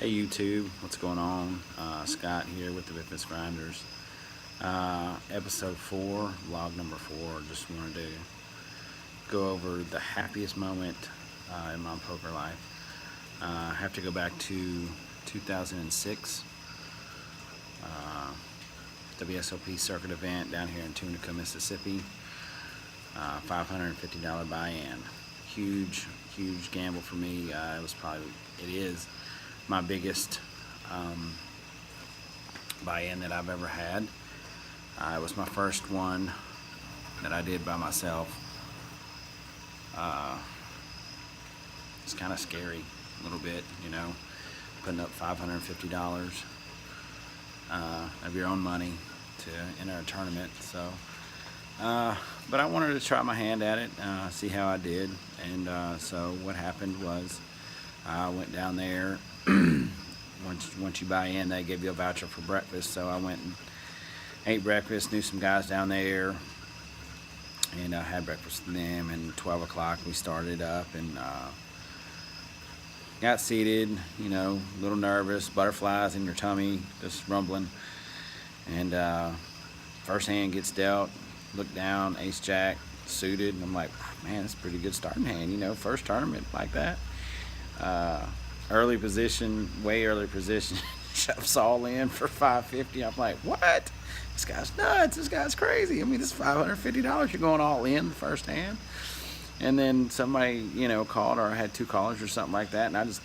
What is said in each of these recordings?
Hey YouTube, what's going on? Scott here with the Memphis Grinders. Episode 4, vlog number 4. Just wanted to go over the happiest moment in my poker life. I have to go back to 2006, WSOP circuit event down here in Tunica, Mississippi. $550 buy-in. Huge gamble for me. It is my biggest buy-in that I've ever had. It was my first one that I did by myself. It's kind of scary, a little bit, putting up $550 of your own money to enter a tournament. So, but I wanted to try my hand at it, see how I did. And so what happened was I went down there. Once you buy in, they give you a voucher for breakfast. So I went and ate breakfast, knew some guys down there, and had breakfast with them. And 12 o'clock we started up and got seated, a little nervous, butterflies in your tummy, just rumbling. And first hand gets dealt, look down, ace jack, suited, and I'm like, man, that's a pretty good starting hand, first tournament like that. Early position, way early position, shoves all in for $550. I'm like, what? This guy's nuts. This guy's crazy. I mean, this is $550. You're going all in the first hand. And then somebody, called, or I had two callers or something like that, and I just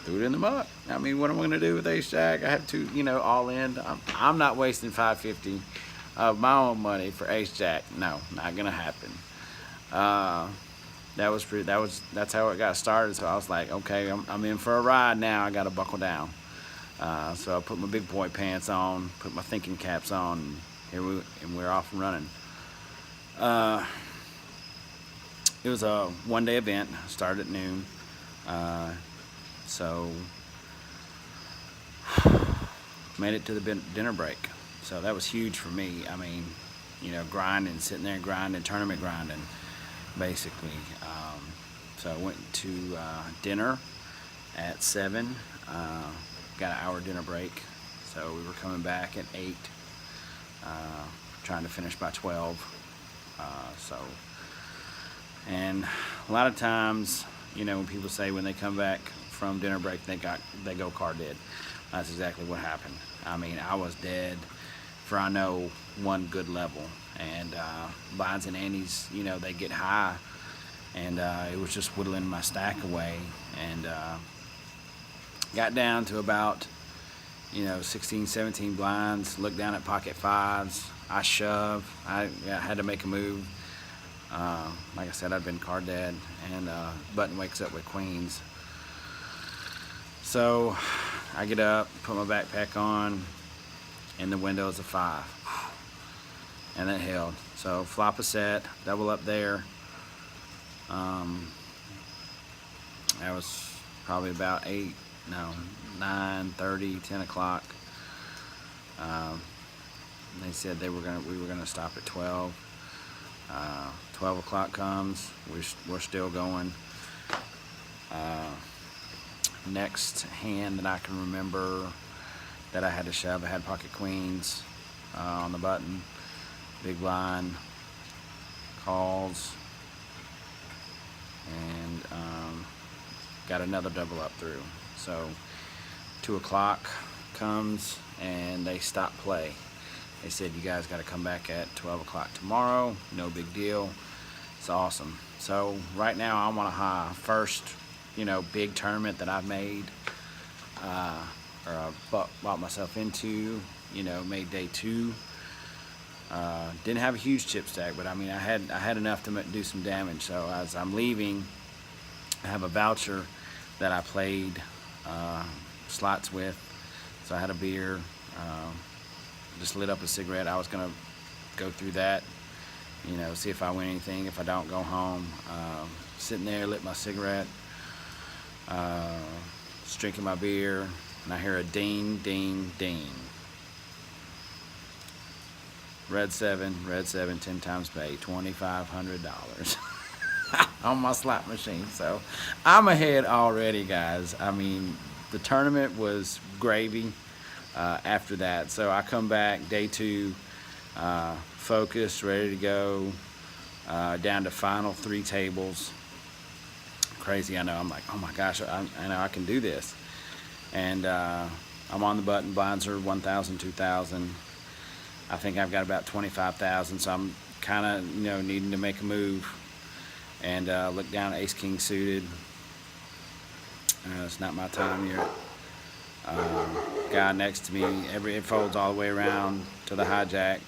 threw it in the muck. I mean, what am I going to do with ace jack? I have two, all in. I'm not wasting $550 of my own money for ace jack. No, not going to happen. That's how it got started. So I was like, okay, I'm in for a ride now. I got to buckle down. So I put my big boy pants on, put my thinking caps on, and we're off and running. It was a one-day event. Started at noon. So made it to the dinner break. So that was huge for me. I mean, grinding, sitting there grinding, tournament grinding, basically. So I went to dinner at 7. Got an hour dinner break. So we were coming back at 8, trying to finish by 12. And a lot of times, when people say when they come back from dinner break they go car dead. That's exactly what happened. I mean, I was dead for I know one good level, and blinds and antes, they get high, and it was just whittling my stack away, and got down to about 16, 17 blinds. Looked down at pocket fives. I shoved. I had to make a move. Like I said, I'd been car dead, and button wakes up with queens. So I get up, put my backpack on, and the window is a 5, and that held. So flop a set, double up there. That was probably about 9:30, 10 o'clock. They said we were gonna stop at 12. 12 o'clock comes, we're still going. Next hand that I can remember that I had to shove, I had pocket queens on the button, big blind, calls, and got another double up through. So 2 o'clock comes and they stop play. They said, you guys got to come back at 12 o'clock tomorrow. No big deal. It's awesome. So right now I'm on a high. First, big tournament that I've made, or I bought myself into, made day 2. Didn't have a huge chip stack, but I mean, I had enough to do some damage. So as I'm leaving, I have a voucher that I played slots with. So I had a beer, just lit up a cigarette. I was gonna go through that, see if I win anything. If I don't, go home. Sitting there, lit my cigarette, just drinking my beer, and I hear a ding, ding, ding. Red 7, 10 times pay, $2,500 on my slot machine. So I'm ahead already, guys. I mean, the tournament was gravy after that. So I come back day 2, focused, ready to go, down to final 3 tables. Crazy, I know. I'm like, oh my gosh, I know I can do this. And I'm on the button. Blinds are 1,000, 2,000. I think I've got about 25,000, so I'm kind of, needing to make a move. And look down at ace king suited. It's not my time yet. Guy next to me, it folds all the way around to the hijack.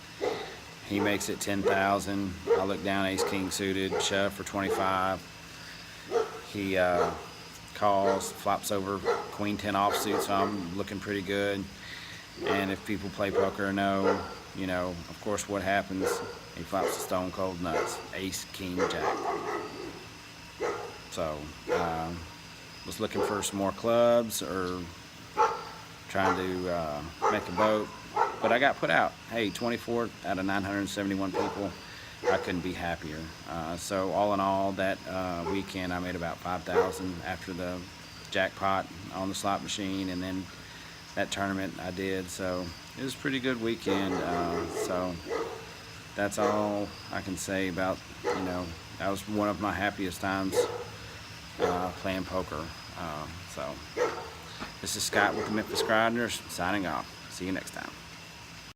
He makes it 10,000. I look down, ace king suited, shove for 25. He calls, flops over queen 10 offsuit, so I'm looking pretty good. And if people play poker know, of course what happens. He flops the stone cold nuts, ace king jack. So was looking for some more clubs or trying to make a boat, but I got put out. Hey, 24 out of 971 people. I couldn't be happier. So all in all, that weekend I made about 5,000 after the jackpot on the slot machine, and then that tournament I did. So it was a pretty good weekend. So that's all I can say about, that was one of my happiest times playing poker. So this is Scott with the Memphis Grinders signing off. See you next time.